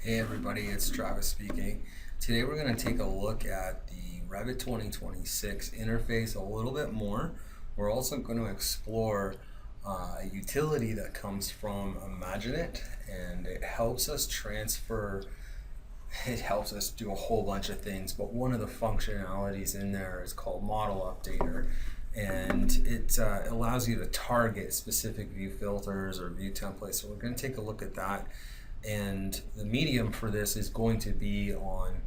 Hey everybody, it's Travis speaking. Today we're going to take a look at the Revit 2026 interface a little bit more. We're also going to explore a utility that comes from IMAGINIT, and it helps us do a whole bunch of things, but one of the functionalities in there is called Model Updater, and it allows you to target specific view filters or view templates. So we're going to take a look at that. And the medium for this is going to be on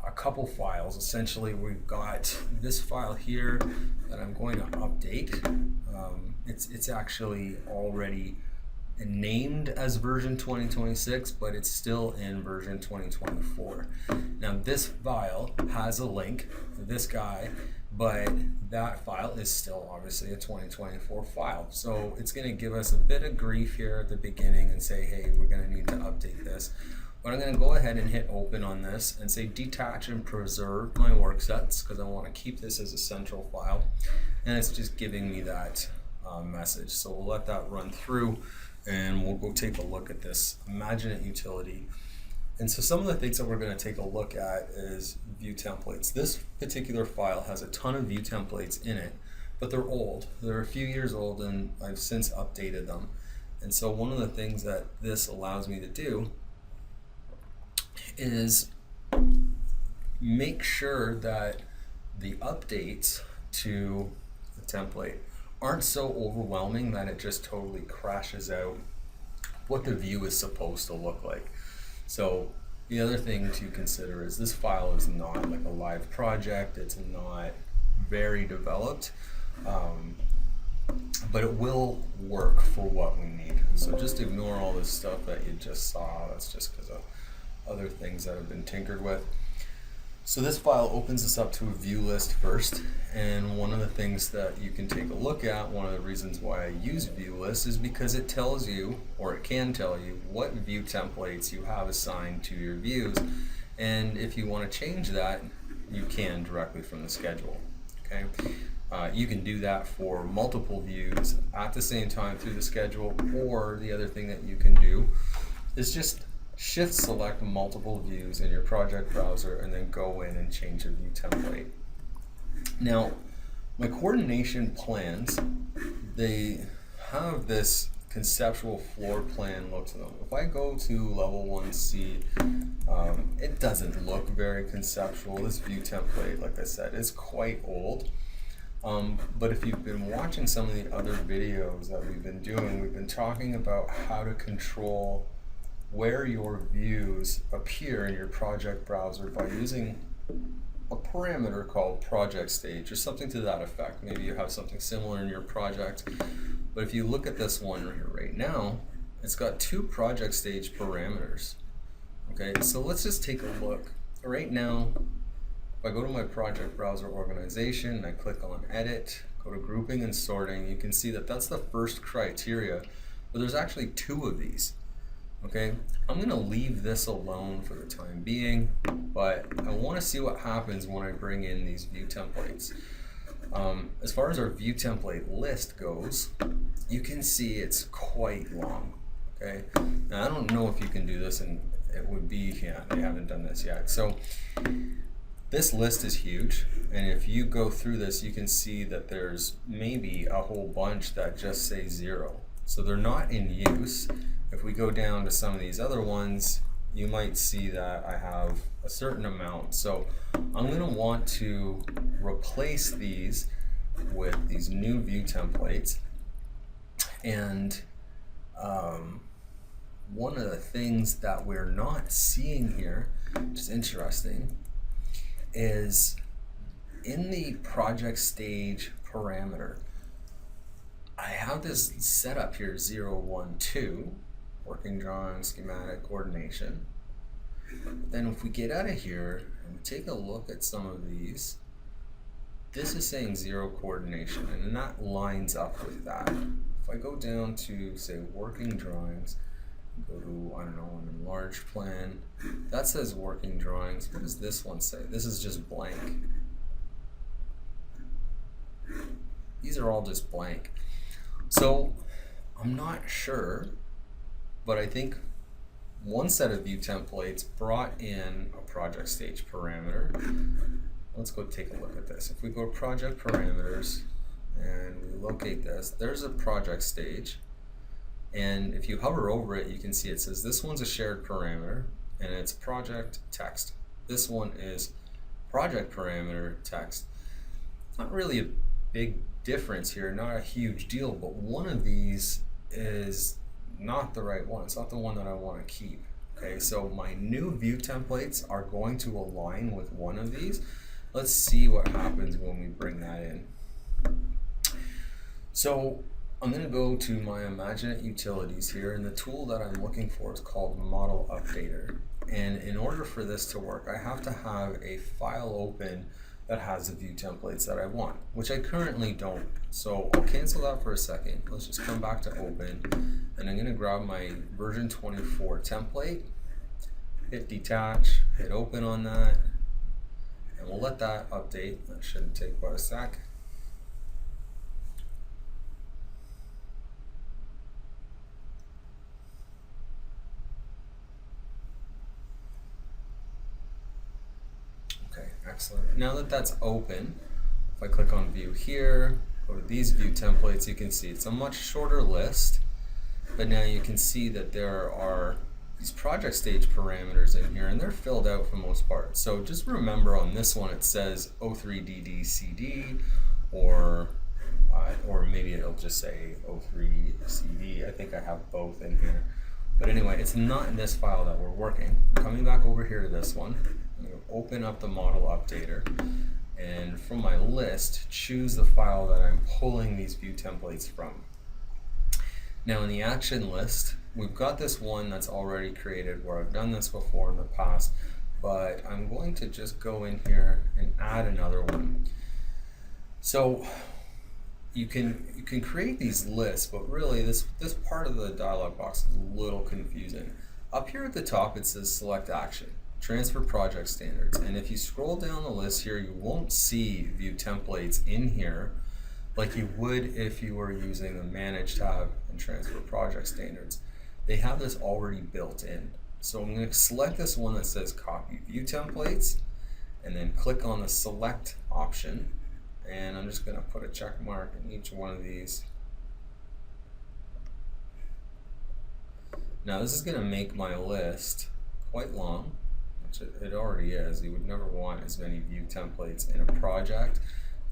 a couple files. Essentially, we've got this file here that I'm going to update. It's actually already named as version 2026, but it's still in version 2024. Now this file has a link to this guy, but that file is still obviously a 2024 file. So it's going to give us a bit of grief here at the beginning and say, hey, we're going to need to update this. But I'm going to go ahead and hit open on this and say detach and preserve my work sets, because I want to keep this as a central file. And it's just giving me that message. So we'll let that run through and we'll go take a look at this IMAGINIT utility. And so some of the things that we're going to take a look at is view templates. This particular file has a ton of view templates in it, but they're old. They're a few years old and I've since updated them. And so one of the things that this allows me to do is make sure that the updates to the template aren't so overwhelming that it just totally crashes out what the view is supposed to look like. So the other thing to consider is this file is not like a live project. It's not very developed, but it will work for what we need. So just ignore all this stuff that you just saw. That's just because of other things that have been tinkered with. So this file opens us up to a view list first, and one of the things that you can take a look at, one of the reasons why I use view list, is because it tells you, or it can tell you, what view templates you have assigned to your views, and if you want to change that, you can directly from the schedule. Okay, you can do that for multiple views at the same time through the schedule, or the other thing that you can do is just shift select multiple views in your project browser and then go in and change a view template. Now, my coordination plans, they have this conceptual floor plan look to them. If I go to level 1C, it doesn't look very conceptual. This view template, like I said, is quite old. But if you've been watching some of the other videos that we've been talking about how to control where your views appear in your project browser by using a parameter called project stage or something to that effect. Maybe you have something similar in your project, but if you look at this one here right now, it's got two project stage parameters. Okay, so let's just take a look. Right now, if I go to my project browser organization and I click on edit, go to grouping and sorting, you can see that that's the first criteria, but there's actually two of these. Okay, I'm going to leave this alone for the time being, but I want to see what happens when I bring in these view templates. As far as our view template list goes, you can see it's quite long. Okay, now I don't know if you can do this, and it would be, yeah, they haven't done this yet. So this list is huge, and if you go through this, you can see that there's maybe a whole bunch that just say 0. So they're not in use. If we go down to some of these other ones, you might see that I have a certain amount. So I'm going to want to replace these with these new view templates. And one of the things that we're not seeing here, which is interesting, is in the project stage parameter, I have this set up here 0, 1, 2, working drawing, schematic, coordination. But then if we get out of here and we take a look at some of these, this is saying 0 coordination, and that lines up with that. If I go down to, say, working drawings, go to, I don't know, an enlarged plan, that says working drawings. What does this one say? This is just blank. These are all just blank. So I'm not sure, but I think one set of view templates brought in a project stage parameter. Let's go take a look at this. If we go to project parameters and we locate this, there's a project stage. And if you hover over it, you can see it says this one's a shared parameter and it's project text. This one is project parameter text. Not really a big difference here, not a huge deal, but one of these is not the right one. It's not the one that I want to keep. Okay, so my new view templates are going to align with one of these. Let's see what happens when we bring that in. So I'm going to go to my IMAGINIT utilities here, and the tool that I'm looking for is called Model Updater. And in order for this to work, I have to have a file open that has the view templates that I want, which I currently don't. So I'll cancel that for a second. Let's just come back to open, and I'm going to grab my version 24 template, hit detach, hit open on that, and we'll let that update. That shouldn't take but a sec. Okay, excellent. Now that that's open, if I click on view here, go to these view templates, you can see it's a much shorter list, but now you can see that there are these project stage parameters in here, and they're filled out for the most part. So just remember on this one it says O3DDCD, or maybe it'll just say O3CD. I think I have both in here. But anyway, it's not in this file that we're working. Coming back over here to this one, I'm going to open up the model updater, and from my list, choose the file that I'm pulling these view templates from. Now in the action list, we've got this one that's already created where I've done this before in the past, but I'm going to just go in here and add another one. So you can create these lists, but really this part of the dialog box is a little confusing. Up here at the top it says select action, transfer project standards, and if you scroll down the list here, you won't see view templates in here like you would if you were using the manage tab and transfer project standards. They have this already built in. So I'm going to select this one that says copy view templates, and then click on the select option, and I'm just going to put a check mark in each one of these. Now this is going to make my list quite long, which it already is. You would never want as many view templates in a project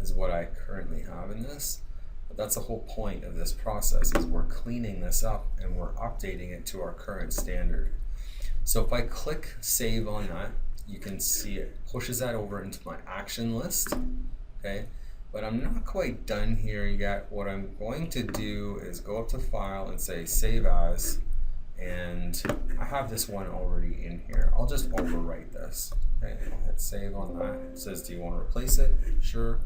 as what I currently have in this. But that's the whole point of this process, is we're cleaning this up and we're updating it to our current standard. So if I click save on that, you can see it pushes that over into my action list. Okay, but I'm not quite done here yet. What I'm going to do is go up to file and say save as, and I have this one already in here. I'll just overwrite this. Okay, I'll hit save on that. It says, do you want to replace it? Sure.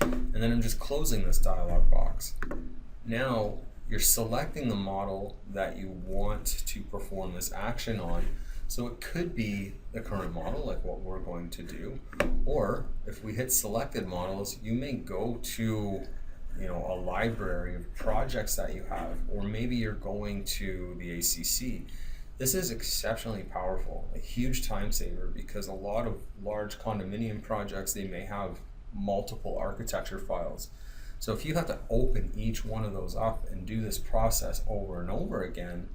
And then I'm just closing this dialog box. Now you're selecting the model that you want to perform this action on. So it could be the current model, like what we're going to do, or if we hit selected models, you may go to a library of projects that you have, or maybe you're going to the ACC. This is exceptionally powerful, a huge time saver, because a lot of large condominium projects, they may have multiple architecture files. So if you have to open each one of those up and do this process over and over again,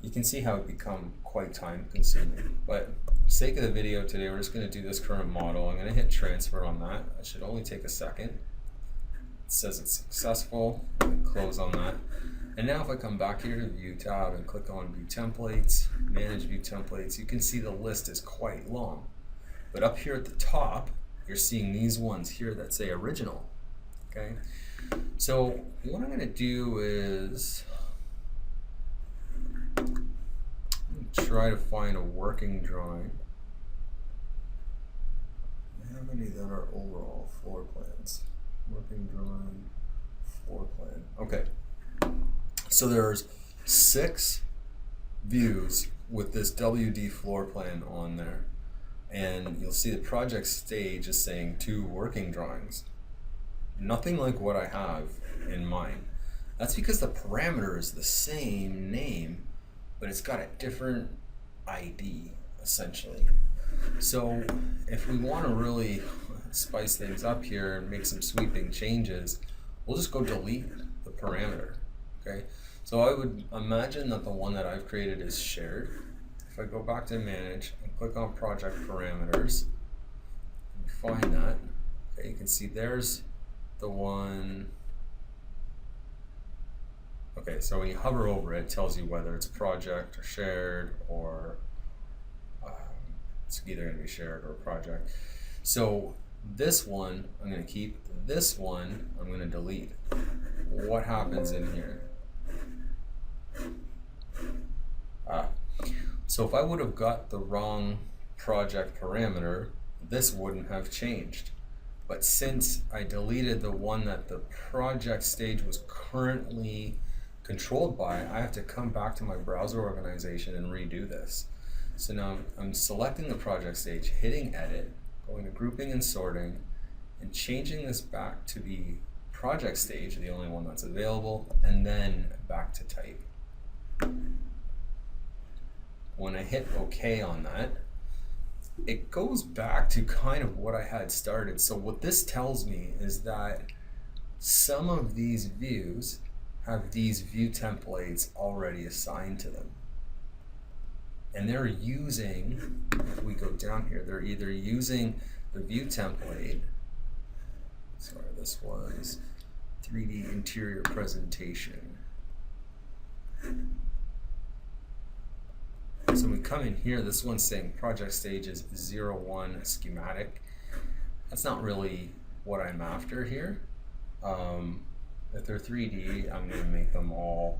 you can see how it become quite time consuming. But for the sake of the video today, we're just going to do this current model. I'm going to hit transfer on that. That should only take a second. It says it's successful. I'm going to close on that. And now if I come back here to the view tab and click on view templates, manage view templates, you can see the list is quite long. But up here at the top, you're seeing these ones here that say original. Okay, so what I'm going to do is try to find a working drawing. Do I have any that are overall floor plans? Working drawing, floor plan. Okay, so there's 6 views with this WD floor plan on there. And you'll see the project stage is saying 2 working drawings. Nothing like what I have in mine. That's because the parameter is the same name, but it's got a different ID, essentially. So if we want to really spice things up here and make some sweeping changes, we'll just go delete the parameter, okay? So I would imagine that the one that I've created is shared. If I go back to manage and click on project parameters, and find that, okay, you can see there's the one. Okay, so when you hover over it, it tells you whether it's project or shared, or it's either going to be shared or project. So this one I'm going to keep, this one I'm going to delete. What happens in here? So if I would have got the wrong project parameter, this wouldn't have changed. But since I deleted the one that the project stage was currently controlled by, I have to come back to my browser organization and redo this. So now I'm selecting the project stage, hitting edit, going to grouping and sorting, and changing this back to the project stage, the only one that's available, and then back to type. When I hit OK on that, it goes back to kind of what I had started. So what this tells me is that some of these views have these view templates already assigned to them. And they're using, if we go down here, they're either using the view template, sorry, this was 3D interior presentation. So when we come in here, this one's saying project stage is 01 schematic. That's not really what I'm after here. If they're 3D, I'm going to make them all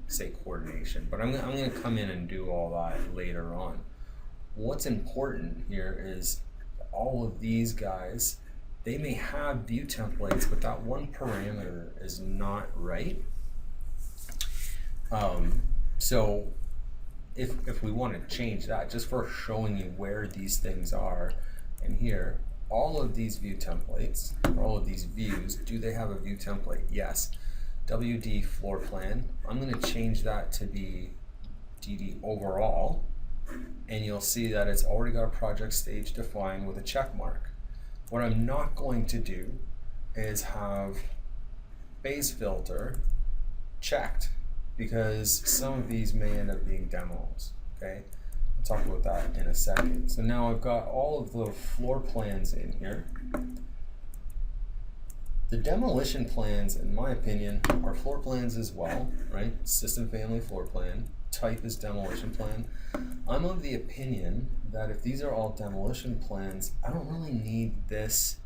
say coordination, but I'm going to come in and do all that later on. What's important here is all of these guys, they may have view templates, but that one parameter is not right. So if we want to change that, just for showing you where these things are, and here, all of these view templates, or all of these views, do they have a view template? Yes. WD floor plan, I'm going to change that to be DD overall, and you'll see that it's already got a project stage defined with a check mark. What I'm not going to do is have phase filter checked, because some of these may end up being demos, okay? I'll talk about that in a second. So now I've got all of the floor plans in here. The demolition plans, in my opinion, are floor plans as well, right? System family floor plan, type is demolition plan. I'm of the opinion that if these are all demolition plans, I don't really need this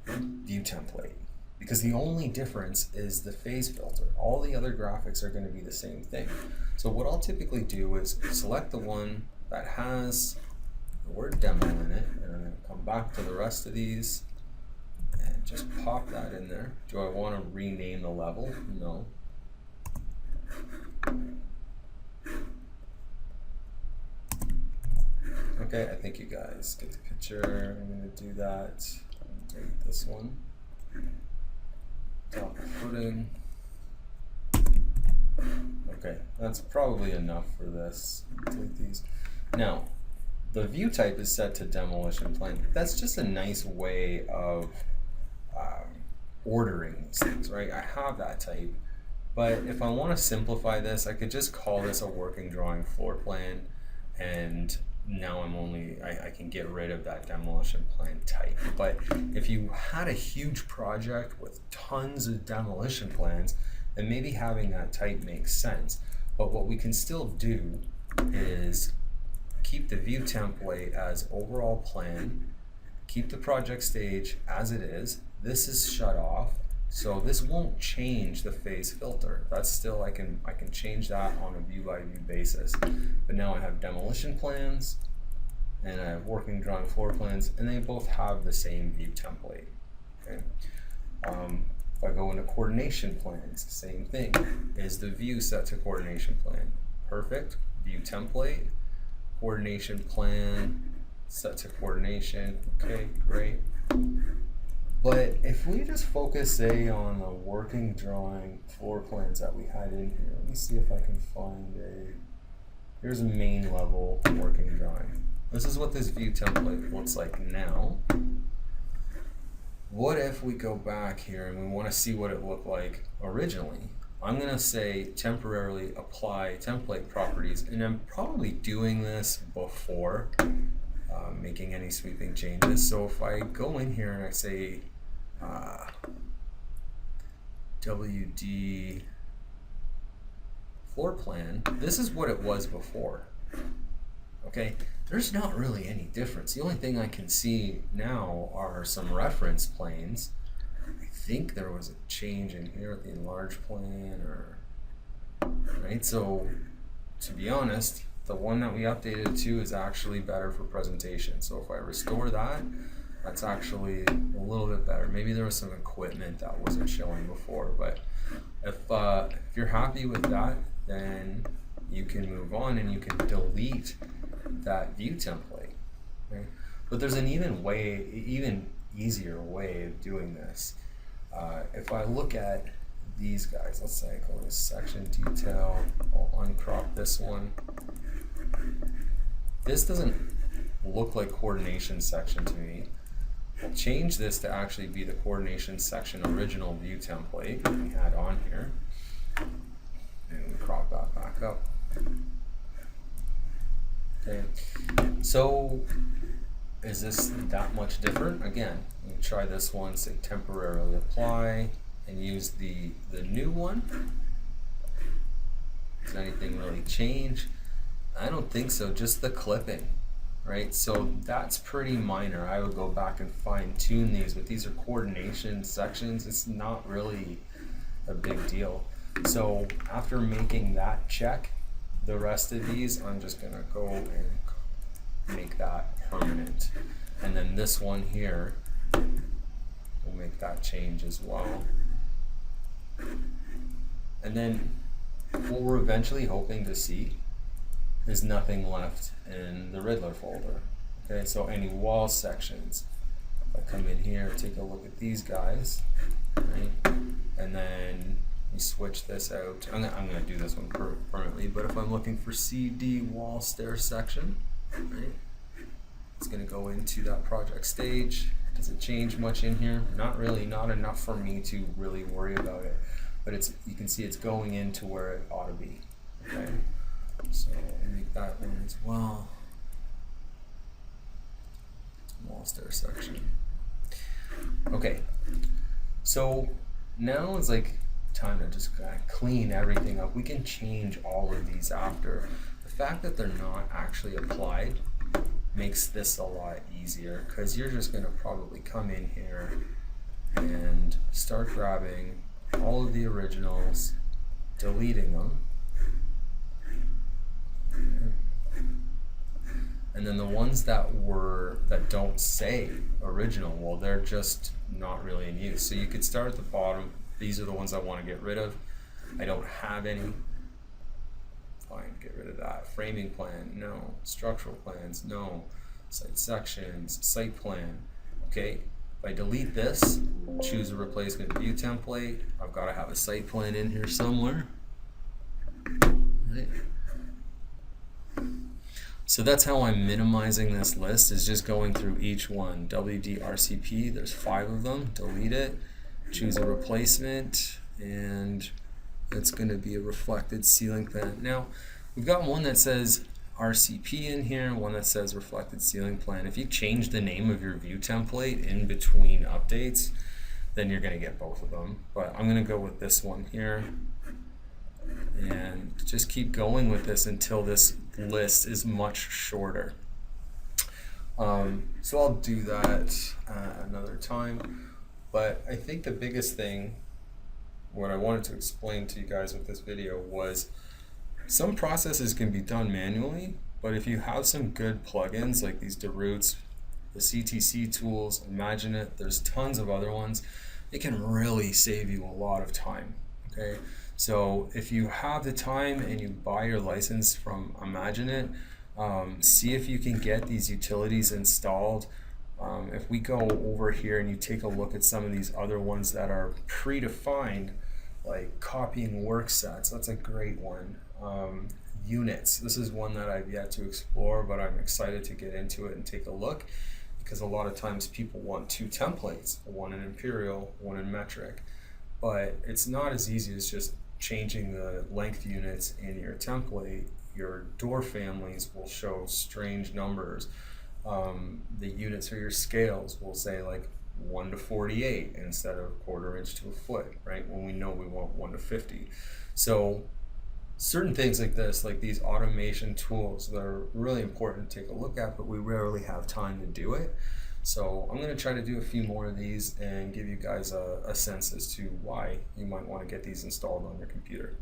view template, because the only difference is the phase filter. All the other graphics are going to be the same thing. So what I'll typically do is select the one that has the word demo in it, and I'm going to come back to the rest of these and just pop that in there. Do I want to rename the level? No. Okay, I think you guys get the picture. I'm going to do that. Delete this one. Top footing. Okay, that's probably enough for this. Delete these. Now, the view type is set to demolition plan. That's just a nice way of ordering these things, right? I have that type, but if I want to simplify this, I could just call this a working drawing floor plan, and now I can get rid of that demolition plan type. But if you had a huge project with tons of demolition plans, then maybe having that type makes sense. But what we can still do is keep the view template as overall plan, keep the project stage as it is. This is shut off, so this won't change the phase filter. That's still, I can change that on a view by view basis. But now I have demolition plans and I have working drawing floor plans, and they both have the same view template. Okay. If I go into coordination plans, same thing. Is the view set to coordination plan? Perfect. View template, coordination plan, set to coordination. Okay, great. But if we just focus, say, on the working drawing floor plans that we had in here, let me see if I can find Here's a main level working drawing. This is what this view template looks like now. What if we go back here and we want to see what it looked like originally? I'm going to say temporarily apply template properties, and I'm probably doing this before making any sweeping changes. So if I go in here and I say WD floor plan, this is what it was before. Okay, there's not really any difference. The only thing I can see now are some reference planes. I think there was a change in here at the enlarge plane, right? So to be honest, the one that we updated to is actually better for presentation. So if I restore that, that's actually a little bit better. Maybe there was some equipment that wasn't showing before, but if you're happy with that, then you can move on and you can delete that view template. Right? But there's an even easier way of doing this. If I look at these guys, let's say I go to section detail, I'll uncrop this one. This doesn't look like coordination section to me. I'll change this to actually be the coordination section original view template that we had on here. And we crop that back up. Okay, so is this that much different? Again, we try this one, say temporarily apply, and use the new one. Does anything really change? I don't think so, just the clipping, right? So that's pretty minor. I would go back and fine tune these, but these are coordination sections. It's not really a big deal. So after making that check, the rest of these, I'm just gonna go and make that permanent. And then this one here, we'll make that change as well. And then what we're eventually hoping to see is nothing left in the Riddler folder. Okay, so any wall sections, if I come in here, take a look at these guys, right? And then we switch this out. I'm gonna do this one permanently, but if I'm looking for CD wall stair section, right, it's gonna go into that project stage. Does it change much in here? Not really, not enough for me to really worry about it. But you can see it's going into where it ought to be. Okay, so I'll make that one as well. Wall stair section. Okay, so now it's like time to just kind of clean everything up. We can change all of these after. The fact that they're not actually applied makes this a lot easier, because you're just going to probably come in here and start grabbing all of the originals, deleting them, and then the ones that don't say original, well, they're just not really in use. So you could start at the bottom. These are the ones I want to get rid of. I don't have any. Fine, get rid of that. Framing plan, no. Structural plans, no. Site sections, site plan. Okay, if I delete this, choose a replacement view template. I've got to have a site plan in here somewhere. Right. So that's how I'm minimizing this list, is just going through each one. WDRCP, there's 5 of them. Delete it. Choose a replacement, and it's going to be a reflected ceiling plan. Now, we've got one that says RCP in here, one that says reflected ceiling plan. If you change the name of your view template in between updates, then you're going to get both of them. But I'm going to go with this one here, and just keep going with this until this list is much shorter. So I'll do that another time. But I think the biggest thing, what I wanted to explain to you guys with this video, was some processes can be done manually, but if you have some good plugins like these DeRoots, the CTC tools, IMAGINIT, there's tons of other ones, it can really save you a lot of time. Okay, so if you have the time and you buy your license from IMAGINIT, see if you can get these utilities installed. If we go over here and you take a look at some of these other ones that are predefined, like copying work sets, that's a great one. Units. This is one that I've yet to explore, but I'm excited to get into it and take a look, because a lot of times people want two templates, one in imperial, one in metric, but it's not as easy as just changing the length units in your template. Your door families will show strange numbers. The units or your scales will say like 1 to 48 instead of 1/4 inch to a foot, right? When we know we want 1 to 50. So certain things like this, like these automation tools, they're really important to take a look at, but we rarely have time to do it. So I'm going to try to do a few more of these and give you guys a sense as to why you might want to get these installed on your computer.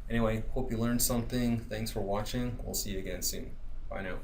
Anyway, hope you learned something. Thanks for watching. We'll see you again soon. Bye now.